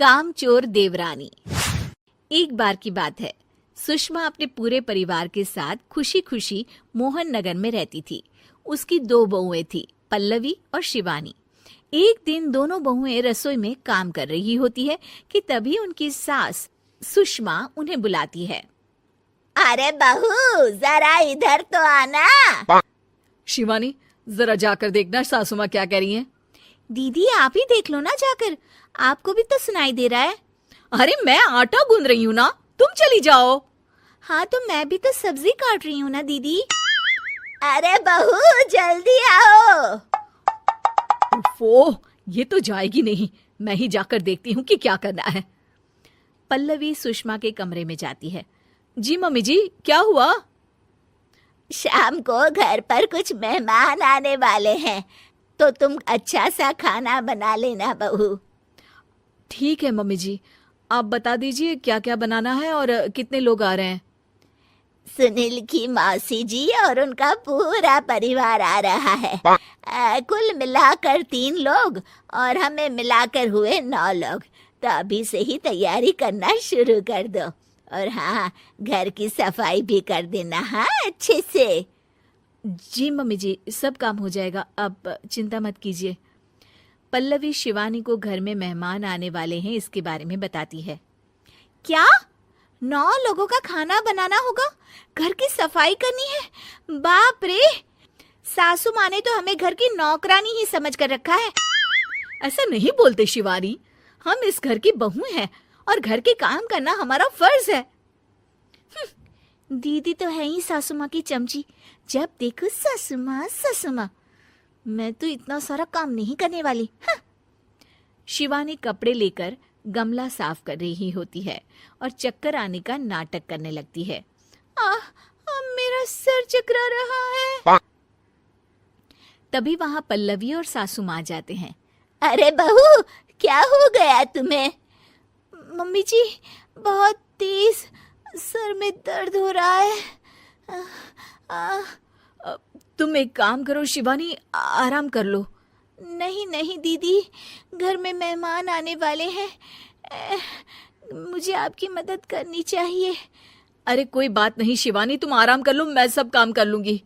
कामचोर देवरानी। एक बार की बात है, सुषमा अपने पूरे परिवार के साथ खुशी खुशी मोहन नगर में रहती थी। उसकी 2 बहुएं थी, पल्लवी और शिवानी। एक दिन दोनों बहुएं रसोई में काम कर रही होती है कि तभी उनकी सास सुषमा उन्हें बुलाती है। अरे बहू, जरा इधर तो आना। शिवानी, जरा जाकर देखना सासू माँ क्या कह रही हैं। दीदी आप ही देख लो ना जाकर, आपको भी तो सुनाई दे रहा है। अरे मैं आटा गूंद रही हूँ ना, तुम चली जाओ। हाँ तो मैं भी तो सब्जी काट रही हूँ ना दीदी। अरे बहू जल्दी आओ। ओह, ये तो जाएगी नहीं, मैं ही जाकर देखती हूँ कि क्या करना है। पल्लवी सुषमा के कमरे में जाती है। जी मम्मी जी, क्या हुआ? शाम को घर पर कुछ मेहमान आने वाले हैं, तो तुम अच्छा सा खाना बना लेना बहू। ठीक है मम्मी जी, आप बता दीजिए क्या क्या बनाना है और कितने लोग आ रहे हैं। सुनील की मौसी जी और उनका पूरा परिवार आ रहा है। कुल मिलाकर 3 लोग और हमें मिलाकर हुए 9 लोग। तो अभी से ही तैयारी करना शुरू कर दो। और हाँ, घर की सफाई भी कर देना, हाँ अच्छे से। जी मम्मी जी, सब काम हो जाएगा, आप चिंता मत कीजिए। पल्लवी शिवानी को घर में मेहमान आने वाले हैं इसके बारे में बताती है। क्या 9 लोगों का खाना बनाना होगा, घर की सफाई करनी है? बाप रे, सासू माँ ने तो हमें घर की नौकरानी ही समझ कर रखा है। ऐसा नहीं बोलते शिवानी, हम इस घर की बहू हैं और घर के काम करना हमारा फर्ज है। दीदी तो है ही सासू माँ की चमची, जब देखो सासू माँ सासू माँ। मैं तो इतना सारा काम नहीं करने वाली। शिवानी कपड़े लेकर गमला साफ कर रही होती है और चक्कर आने का नाटक करने लगती है। मेरा सर चकरा रहा है। तभी वहां पल्लवी और सासू माँ जाते हैं। अरे बहू, क्या हो गया तुम्हें? मम्मी जी, बहुत तेज सर में दर्द हो रहा है। तुम एक काम करो शिवानी, आराम कर लो। नहीं नहीं दीदी, घर में मेहमान आने वाले हैं, मुझे आपकी मदद करनी चाहिए। अरे कोई बात नहीं शिवानी, तुम आराम कर लो, मैं सब काम कर लूंगी।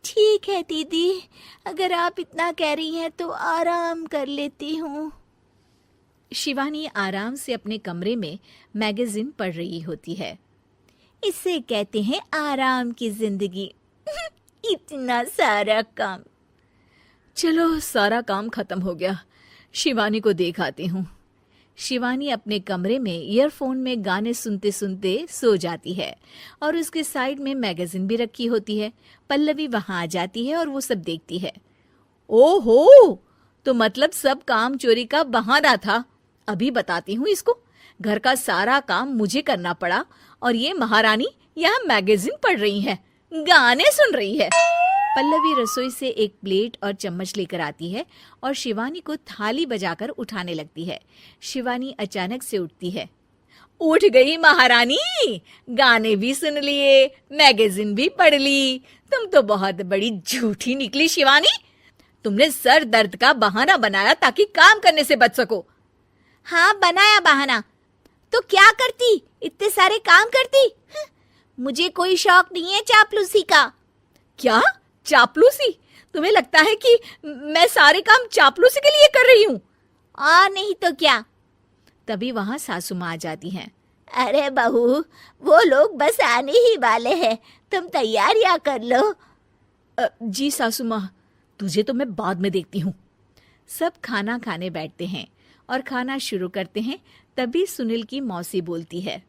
ठीक है दीदी, अगर आप इतना कह रही हैं तो आराम कर लेती हूँ। शिवानी आराम से अपने कमरे में मैगजीन पढ़ रही होती है। इसे कहते हैं आराम की जिंदगी। इतना सारा काम। चलो सारा काम खत्म हो गया, शिवानी को देख आती हूँ। शिवानी अपने कमरे में ईयरफोन में गाने सुनते सुनते सो जाती है और उसके साइड में मैगजीन भी रखी होती है। पल्लवी वहां आ जाती है और वो सब देखती है। ओहो, तो मतलब सब काम चोरी का बहाना था। अभी बताती हूँ इसको। घर का सारा काम मुझे करना पड़ा और ये महारानी यहाँ मैगजीन पढ़ रही है, गाने सुन रही है। पल्लवी रसोई से एक प्लेट और चम्मच लेकर आती है और शिवानी को थाली बजाकर उठाने लगती है। शिवानी अचानक से उठती है। उठ गई महारानी, गाने भी सुन लिए, मैगजीन भी पढ़ ली। तुम तो बहुत बड़ी झूठी निकली शिवानी। तुमने सर दर्द का बहाना बनाया ताकि काम करने से बच सको। हाँ बनाया बहाना, तो क्या करती, इतने सारे काम करती। मुझे कोई शौक नहीं है चापलूसी का। क्या चापलूसी? तुम्हें लगता है कि मैं सारे काम चापलूसी के लिए कर रही हूँ? और नहीं तो क्या। तभी वहां सासू माँ आ जाती हैं। अरे बहू, वो लोग बस आने ही वाले हैं, तुम तैयारियां कर लो। जी सासू माँ, तुझे तो मैं बाद में देखती हूँ। सब खाना खाने बैठते हैं और खाना शुरू करते हैं। तभी सुनील की मौसी बोलती है।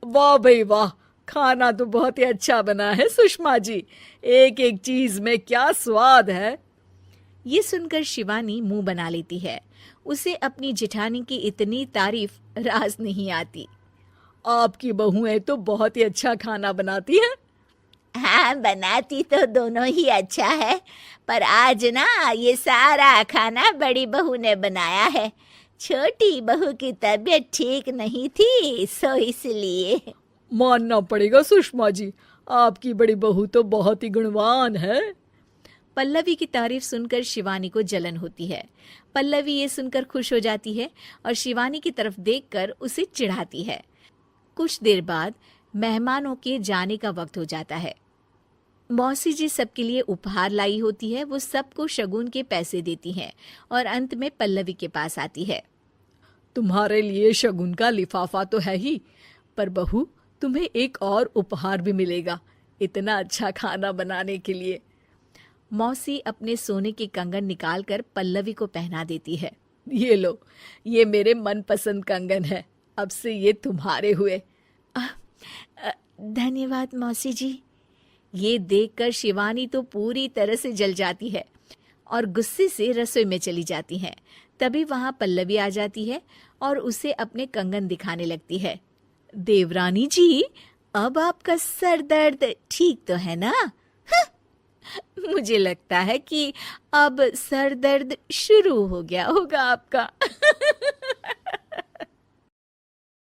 वाह भाई वाह, खाना तो बहुत ही अच्छा बना है सुषमा जी, एक एक चीज में क्या स्वाद है। ये सुनकर शिवानी मुंह बना लेती है। उसे अपनी जेठानी की इतनी तारीफ रास नहीं आती। आपकी बहुएं तो बहुत ही अच्छा खाना बनाती हैं। हाँ, बनाती तो दोनों ही अच्छा है, पर आज ना ये सारा खाना बड़ी बहू ने बनाया है। छोटी बहू की तबीयत ठीक नहीं थी, सो इसलिए। मानना पड़ेगा सुषमा जी, आपकी बड़ी बहू तो बहुत ही गुणवान है। पल्लवी की तारीफ सुनकर शिवानी को जलन होती है। पल्लवी ये सुनकर खुश हो जाती है और शिवानी की तरफ देखकर उसे चिढ़ाती है। कुछ देर बाद मेहमानों के जाने का वक्त हो जाता है। मौसी जी सबके लिए उपहार लाई होती है। वो सबको शगुन के पैसे देती हैं और अंत में पल्लवी के पास आती है। तुम्हारे लिए शगुन का लिफाफा तो है ही, पर बहू तुम्हें एक और उपहार भी मिलेगा इतना अच्छा खाना बनाने के लिए। मौसी अपने सोने के कंगन निकालकर पल्लवी को पहना देती है। ये लो, ये मेरे मनपसंद कंगन है, अब से ये तुम्हारे हुए। धन्यवाद मौसी जी। ये देखकर शिवानी तो पूरी तरह से जल जाती है और गुस्से से रसोई में चली जाती है। तभी वहां पल्लवी आ जाती है और उसे अपने कंगन दिखाने लगती है। देवरानी जी, अब आपका सर दर्द ठीक तो है ना? मुझे लगता है कि अब सर दर्द शुरू हो गया होगा आपका।